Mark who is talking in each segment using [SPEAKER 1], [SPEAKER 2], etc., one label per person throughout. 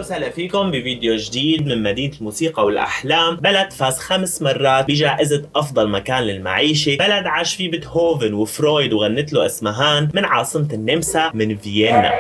[SPEAKER 1] وسهلا فيكم بفيديو جديد من مدينة الموسيقى والأحلام. بلد فاز 5 مرات بجائزة أفضل مكان للمعيشة. بلد عاش فيه بيتهوفن وفرويد وغنت له اسمهان. من عاصمة النمسا، من فيينا.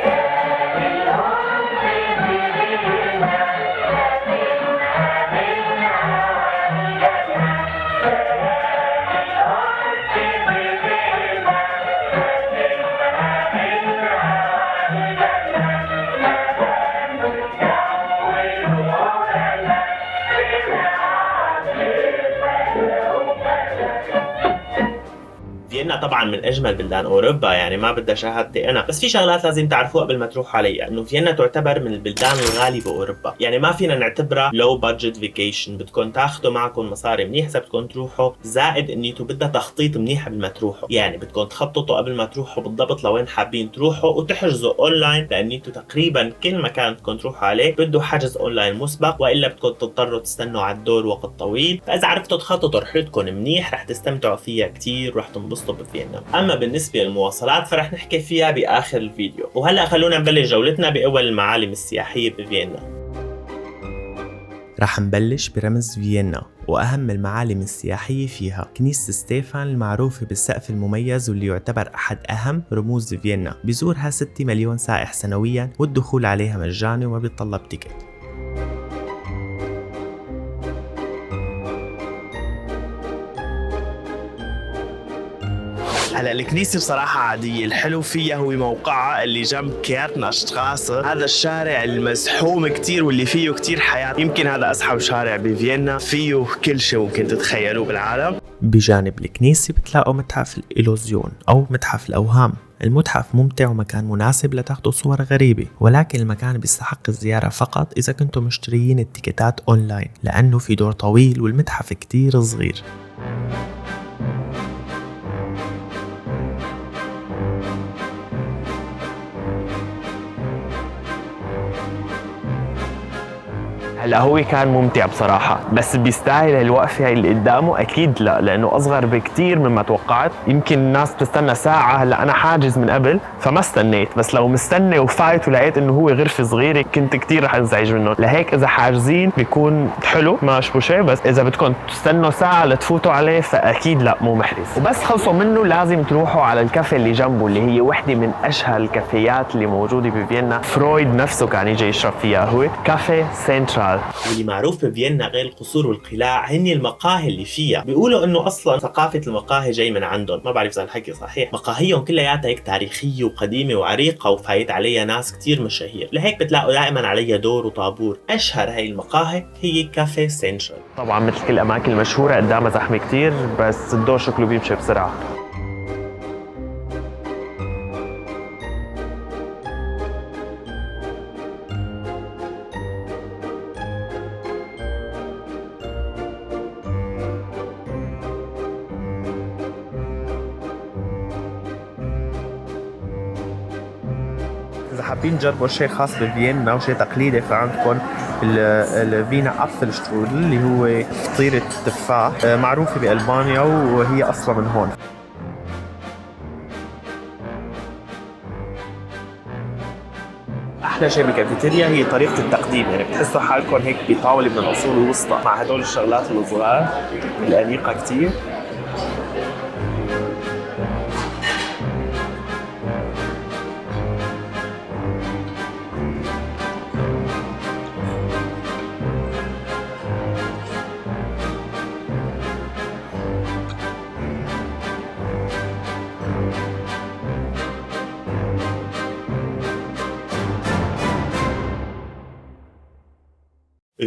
[SPEAKER 1] فيينا طبعا من اجمل بلدان اوروبا، يعني ما بدها شهادتي انا، بس في شغلات لازم تعرفوها قبل ما تروحوا عليها. انه فيينا تعتبر من البلدان الغاليه باوروبا، يعني ما فينا نعتبرها لو بادجت فيكيشن. بدكم تاخذوا معكم مصاري منيح اذا بدكم تروحوا، زائد انيتو بدها تخطيط منيح قبل ما تروحوا، يعني بدكم تخططوا قبل ما تروحوا بالضبط لوين حابين تروحوا، وتحجزوا اونلاين، لانيتو تقريبا كل مكان بدكم تروحوا عليه بده حجز اونلاين مسبق، والا بدكم تضطروا تستنوا على الدور وقت طويل. فاذا عرفتوا تخططوا رحلتكم منيح رح تستمتعوا فيها كثير ورح تنبسطوا بفيينا. اما بالنسبه للمواصلات فرح نحكي فيها باخر الفيديو. وهلا خلونا نبلش جولتنا باول المعالم السياحيه بفيينا. رح نبلش برمز فيينا، واهم المعالم السياحيه فيها كنيسه ستيفان المعروفه بالسقف المميز، واللي يعتبر احد اهم رموز فيينا. بيزورها 6 مليون سائح سنويا، والدخول عليها مجاني وما بيتطلب تيكت. هلا الكنيسة بصراحة عادية، الحلو فيها هو موقعها اللي جنب كيرتنا شتراسة. هذا الشارع المزحوم كتير واللي فيه كتير حياة، يمكن هذا أزحم شارع بفيينا، فيه كل شيء ممكن تتخيلوه بالعالم. بجانب الكنيسة بتلاقوا متحف الإيلوزيون أو متحف الأوهام. المتحف ممتع ومكان مناسب لتاخدوا صور غريبة، ولكن المكان بيستحق الزيارة فقط إذا كنتم مشتريين التيكتات أونلاين، لأنه في دور طويل والمتحف كتير صغير. هلا هو كان ممتع بصراحة، بس بيستاهل الوقفة اللي قدامه؟ أكيد لا، لأنه أصغر بكتير مما توقعت. يمكن الناس بتستنى ساعة، هلا أنا حاجز من قبل فما استنيت، بس لو مستني وفايت ولقيت إنه هو غرفة صغيرة كنت كتير رح انزعج منه. لهيك إذا حاجزين بيكون حلو ما شيء، بس إذا بدكم تستنوا ساعة لتفوتوا عليه فأكيد لا، مو محرز. وبس خلصوا منه لازم تروحوا على الكافيه اللي جنبه، اللي هي وحدة من أشهر الكافيات اللي موجودة بفيينا. فرويد نفسه كان يجي يشرب فيها، هو كافيه سنترال. واللي معروف بفيينا غير القصور والقلاع هني المقاهي اللي فيها. بيقولوا انه اصلا ثقافة المقاهي جاي من عندهم، ما بعرف اذا الحكي صحيح. مقاهيهم كلياتها هيك تاريخية وقديمة وعريقة، وفايت عليها ناس كتير مشاهير، لهيك بتلاقوا دائما عليها دور وطابور. اشهر هاي المقاهي هي كافيه سنترال. طبعا مثل كل الاماكن المشهورة قدامها زحمة كتير، بس الدور شكله بيمشي بسرعة. إذا حابين تجربوا شيء خاص بفيينا وشيء تقليدي فعندكم الفينا أبفل شترودل، اللي هو فطيرة تفاح معروفة بألبانيا وهي أصلا من هون. أحلى شيء بالكافيتيريا هي طريقة التقديم، يعني بتحسوا حالكم هيك بطاولة من العصور الوسطى مع هدول الشغلات الصغار الأنيقة كتير.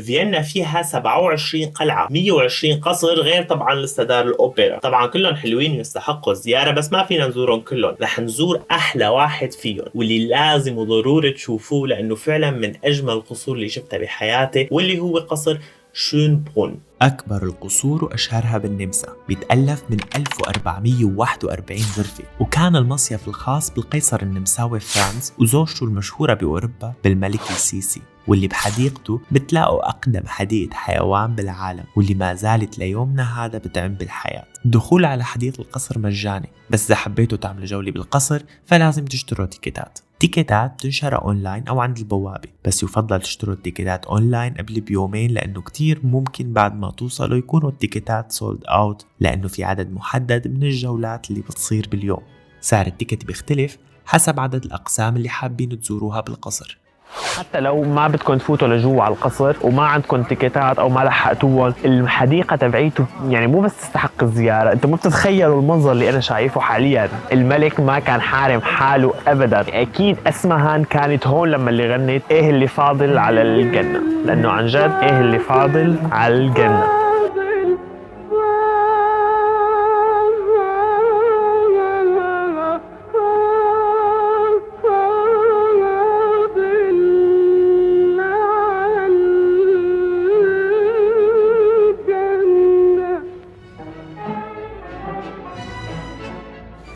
[SPEAKER 1] فيينا فيها 27 قلعة، 120 قصر، غير طبعا لسه دار الأوبرا. طبعا كلهم حلوين ويستحقوا الزيارة، بس ما فينا نزورهم كلهم. رح نزور أحلى واحد فيهم واللي لازم وضروري تشوفوه، لأنه فعلا من أجمل القصور اللي شفتها بحياتي، واللي هو قصر شونبرون. أكبر القصور وأشهرها بالنمسا، بيتألف من 1441 غرفة، وكان المصيف الخاص بالقيصر النمساوي فرانز وزوجته المشهورة بأوروبا بالملك السيسي، واللي بحديقته بتلاقوا أقدم حديقة حيوان بالعالم، واللي ما زالت ليومنا هذا بتعم بالحياة. الدخول على حديقة القصر مجاني، بس إذا حبيتوا تعملوا جولة بالقصر فلازم تشتروا تيكتات.
[SPEAKER 2] تيكيتات بتنشرى اونلاين او عند البوابة، بس يفضل تشتروا التيكيتات اونلاين قبل بيومين لانه كتير ممكن بعد ما توصلوا يكونوا التيكيتات سولد اوت، لانه في عدد محدد من الجولات اللي بتصير باليوم. سعر التيكت بيختلف حسب عدد الاقسام اللي حابين تزوروها بالقصر.
[SPEAKER 1] حتى لو ما بدكم تفوتوا لجوا على القصر وما عندكم تيكيتات او ما لحقتوهم، الحديقه تبعيته يعني مو بس تستحق الزياره، انتم مو بتتخيلوا المنظر اللي انا شايفه حاليا. الملك ما كان حارم حاله ابدا، اكيد اسمهان كانت هون لما اللي غنت ايه اللي فاضل على الجنه، لانه عن جد ايه اللي فاضل على الجنه.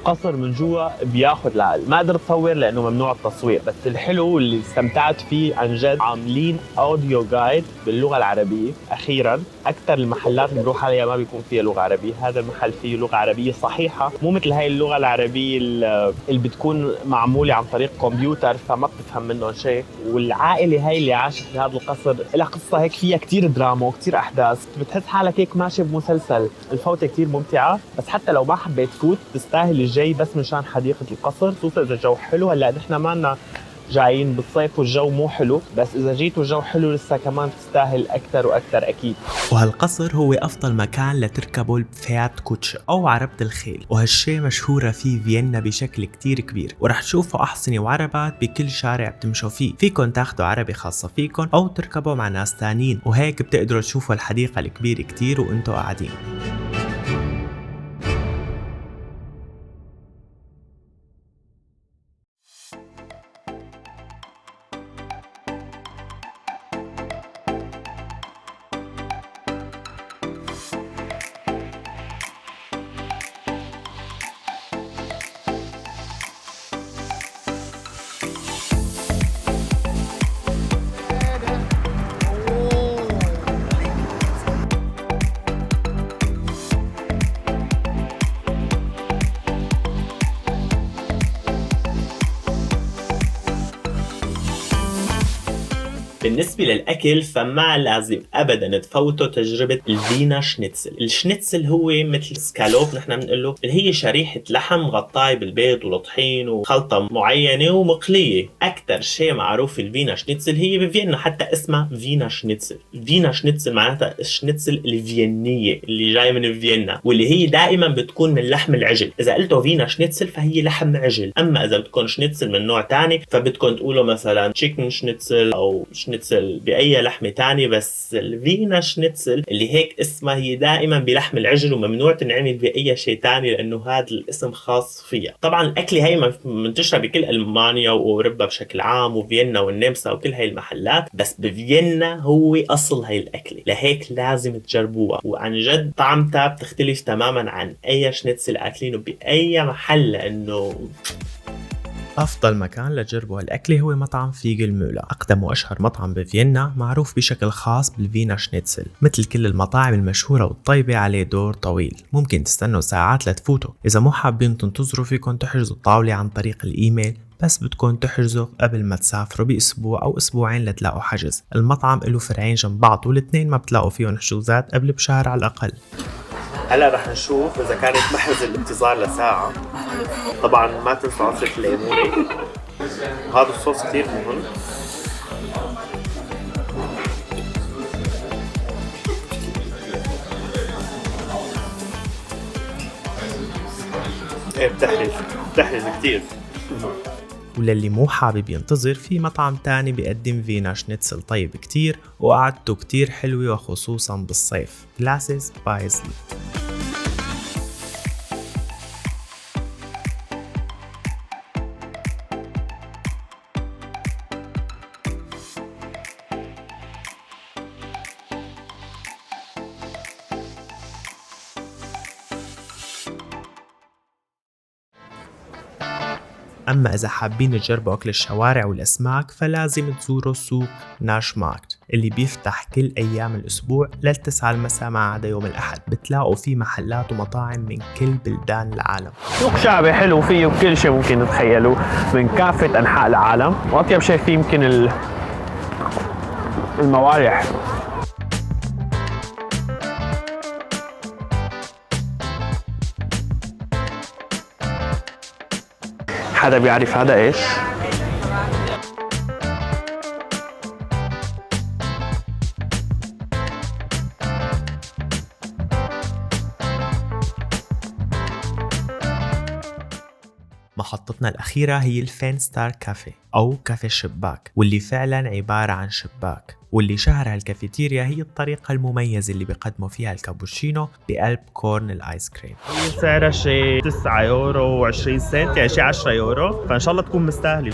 [SPEAKER 1] قصر من جوا بياخد العقل، ما قدرت اصور لانه ممنوع التصوير، بس الحلو اللي استمتعت فيه عن جد عاملين اوديو جايد باللغه العربيه. اخيرا اكثر المحلات اللي بنروح عليها ما بيكون فيها لغه عربيه، هذا المحل فيه لغه عربيه صحيحه، مو مثل هاي اللغه العربيه اللي بتكون معموله عن طريق كمبيوتر فما بتفهم منهم شيء. والعائله هاي اللي عاشت في هذا القصر لها قصه هيك فيها كثير دراما وكثير احداث، بتحس حالك هيك ماشي بمسلسل. الفوته كثير ممتعه، بس حتى لو ما حبيت تفوت تستاهل الجاي بس مشان حديقة القصر، خصوصا إذا الجو حلو. هلا نحن مانا جايين بالصيف والجو مو حلو، بس إذا جيت والجو حلو لسه كمان تستاهل أكثر وأكثر أكيد.
[SPEAKER 2] وهالقصر هو أفضل مكان لتركبوا الفيات كوتش أو عربة الخيل، وهالشي مشهورة في فيينا بشكل كتير كبير، ورح تشوفوا أحصنة وعربات بكل شارع بتمشوا فيه. فيكن تاخدوا عربة خاصة فيكن أو تركبوا مع ناس تانيين، وهيك بتقدروا تشوفوا الحديقة الكبيرة كتير وانتوا قاعدين. بالنسبة للأكل فما لازم أبدا تفوتوا تجربة الفينا شنيتسل. الشنيتسل هو مثل سكالوب نحن بنقوله، اللي هي شريحة لحم مغطاة بالبيض والطحين وخلطة معينة ومقلية. أكتر شيء معروف الفينا شنيتسل هي بفيينا، حتى اسمها فينا شنيتسل. فينا شنيتسل معناتها الشنيتسل الفيينية اللي جاي من فيينا، واللي هي دائما بتكون من لحم العجل. إذا قلتوا فينا شنيتسل فهي لحم عجل، أما إذا بتكون شنيتسل من نوع تاني فبتكون تقولوا مثلا تشيكن شنيتسل أو شنيتسل بأي لحمة تانية. بس الفينا شنيتسل اللي هيك اسمها هي دائما بلحم العجل، وممنوع تنعمل بأي شيء تاني لأنه هذا الاسم خاص فيها. طبعا الأكلة هي منتشرة بكل ألمانيا وأوروبا بشكل عام وفيينا والنمسا وكل هاي المحلات، بس بفيينا هو أصل هاي الأكلة، لهيك لازم تجربوها. وعن جد طعمتها بتختلف تماما عن أي شنيتسل أكلينه بأي محل، لأنه أفضل مكان لتجربوا هالأكلة هو مطعم فيجل مولا، أقدم وأشهر مطعم بفيينا، معروف بشكل خاص بالفينا شنيتسل. مثل كل المطاعم المشهورة والطيبة عليه دور طويل، ممكن تستنوا ساعات لتفوتوا. إذا مو حابين تنتظروا فيكن تحجزوا الطاولة عن طريق الإيميل، بس بدكم تحجزوا قبل ما تسافروا بأسبوع أو أسبوعين لتلاقوا حجز. المطعم له فرعين جنب بعض، والاثنين ما بتلاقوا فيهم حجوزات قبل بشهر على الأقل. هلا رح نشوف إذا كانت محجز الانتظار لساعة. طبعا ما تنسوا عصرة الليمونة، وهذا الصوص كتير مهم. ايه بتحرز كتير. وللي مو حابب ينتظر، في مطعم تاني بيقدم فينا شنيتسل طيب كتير وقعدته كتير حلوة، وخصوصا بالصيف، Glasses Paisley.
[SPEAKER 3] أما إذا حابين تجربوا أكل الشوارع والأسماك فلازم تزوروا سوق ناش ماركت اللي بيفتح كل أيام الأسبوع لل9 المساء ما عدا يوم الأحد. بتلاقوا فيه محلات ومطاعم من كل بلدان العالم.
[SPEAKER 1] سوق شعبي حلو فيه كل شيء ممكن تتخيلوه من كافة أنحاء العالم، وأطيب شيء فيه يمكن الموالح. حدا بيعرف هذا ايش؟
[SPEAKER 3] محطتنا الأخيرة هي الفين ستار كافيه أو كافيه الشباك، واللي فعلا عبارة عن شباك، واللي شهر هالكافيتيريا هي الطريقة المميزة اللي بيقدموا فيها الكابوتشينو بقلب كورن الآيس كريم.
[SPEAKER 1] هي سعرها شيء 9 يورو و20 سنت، يعني شيء 10 يورو، فإن شاء الله تكون مستاهلة.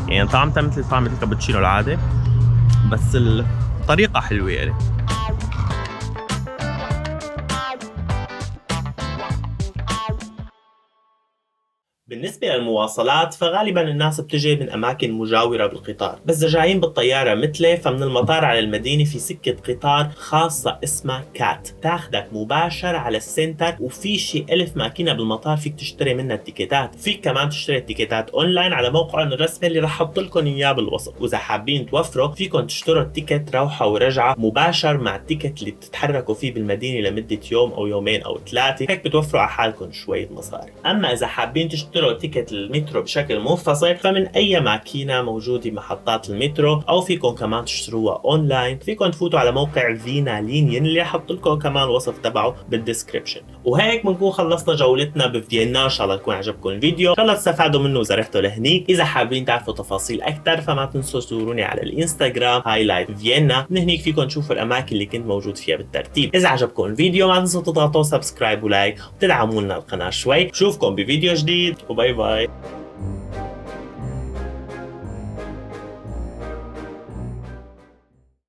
[SPEAKER 1] يعني طعمتها مثل طعم الكابوتشينو العادي، بس الطريقة حلوة يعني.
[SPEAKER 2] بالنسبة للمواصلات فغالبا الناس بتجي من أماكن مجاورة بالقطار، بس إذا جايين بالطيارة مثلي فمن المطار على المدينة في سكة قطار خاصة اسمها كات تاخدك مباشر على السنتر، وفي شي 1000 ماكينة بالمطار فيك تشتري منها التيكيتات. فيك كمان تشتري التيكيتات أونلاين على موقعهم الرسمي اللي رح أحط لكم إياه بالوصف. وإذا حابين توفروا فيكم تشتروا التيكت روحة ورجعة مباشر مع التيكت اللي بتتحركوا فيه بالمدينة لمدة يوم أو يومين أو 3، هيك بتوفروا على حالكم شوية مصاري. أما إذا حابين تشتروا تيكت المترو بشكل منفصل فمن أي ماكينة موجودة محطات المترو، أو فيكم كمان تشتروها أونلاين. فيكم تفوتوا على موقع فينا لينيين اللي حط لكم كمان الوصف تبعه بالديسكريبشن. وهيك بنكون خلصنا جولتنا بفيينا. إن شاء الله يكون عجبكم الفيديو، إن شاء الله تستفادوا منه إذا رحتوا لهنيك. إذا حابين تعرفوا تفاصيل أكثر فما تنسوا تزوروني على الإنستغرام هايلايت فيينا، من هنيك فيكم تشوفوا الأماكن اللي كنت موجود فيها بالترتيب. إذا عجبكم الفيديو ما تنسوا تضغطوا سبسكرايب ولايك وتدعموا لنا القناة شوي. بشوفكم بفيديو جديد وباي باي.